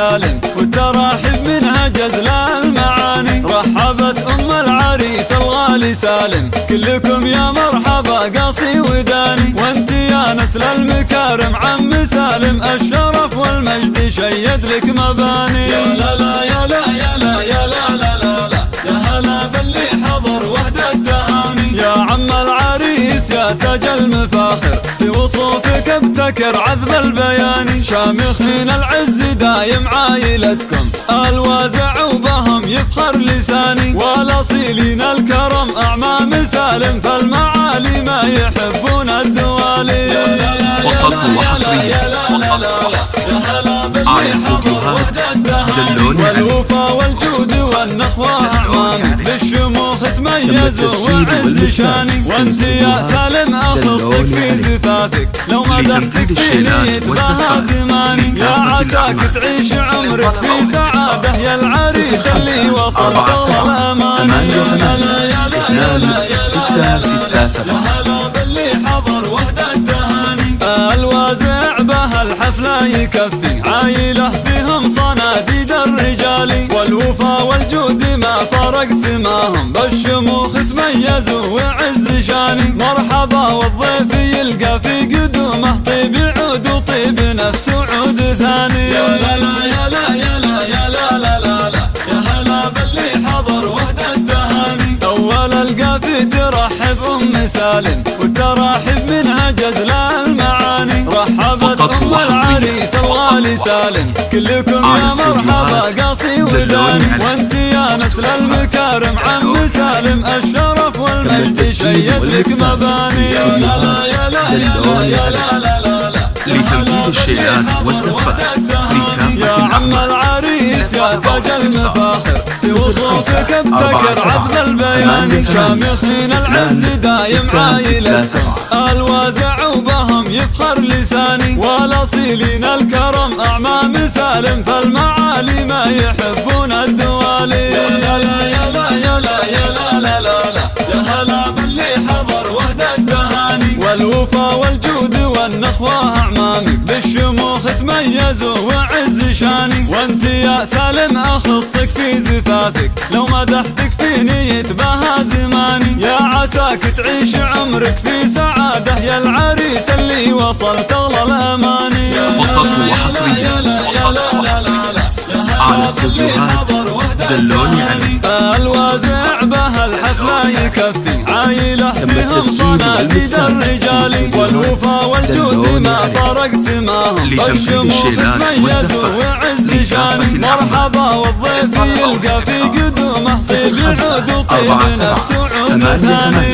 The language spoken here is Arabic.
سالم، والتراحيب منها جزل المعاني. رحبت العريس الغالي سالم، كلكم يا مرحبا قاصي وداني. وانت يا نسل المكارم عم سالم، الشرف والمجد شيد لك مباني. يا لا لا يا لا يا لا يا لا لا لا لا، يا هلا باللي حضر وحدة التهاني. يا عم العريس يا تاج المفاخر، في وصوفك ابتكر عذب البياني. شامخين العز دايم عايلتكم، الوازع وبهم يفخر لساني. والاصيلين الكرم اعمام سالم، فالمعالي ما يحبون الدوالي. وطنه وحصريا على استوديوهات دلوني. والوفا والجود والنخوة اعمامي، بالشموخ تميزوا وعز شاني. وانت يا سالم اخصك في زفافك، لو مدحتك فيني يتباهى زماني. يا عساك تعيش عمرك في سعادة، يا العريس اللي وصلت الأمان. يا لا يا لا يا لا يا لا يا هلا باللي حضر وحدة التهاني. الوازع به الحفلة يكفي، عايلة بهم صناديد الرجال. والوفا والجود ما فرق سماهم، بالشموخ تميزوا وعز شاني. مرحبا والضيف يلقى في قدومه، طيب عود وطيب نفس وعود ثاني. يا لا لا يا لا يا لا يا لا لا لا لا، يا هلا باللي حضر وحدة التهاني. أول القافي ترحب سالم، والتراحيب منها جزل المعاني. رحبت العريس الغالي سالم، كلكم يا مرحبا قاصي وداني. وانت يا نسل المكارم عم سالم، الشرف والمجد شيد لك مباني. يا لا لا يا لا يا لا يا لا لا لا، لتنفيذ الشيلات والزفات يا عم العريس يا تاج المفاخر، في وصوفك ابتكر عذب البياني. شامخين العز دايم عايلتكم، الوازع وبهم يفخر لساني. والاصيلين الكرم اعمام سالم، فالمعالي ما يحبون الدوالي. يا لا يا لا يا لا يا لا لا لا لا، يا هلا باللي حضر وحدة التهاني. والوفا والجود والنخوة اعمامك، بالشموخ تميزوا وعز شاني. وانت يا سالم اخصك في زفافك، لو مدحتك فيني يتباهى زماني. يا عساك تعيش عمرك في سعادة، يا العريس اللي وصلت اغلى الاماني. وطنه وحصريا على استوديوهات دلوني عليه. الوازع به الحفلة يكفي، عايلة بهم صناديد الرجال. والوفا والجود ما فرق سماهم، بالشموخ تميزوا وعز شاني. مرحبا والضيف يلقى في قدومه، طيب عود وطيب نفس وعود ثاني.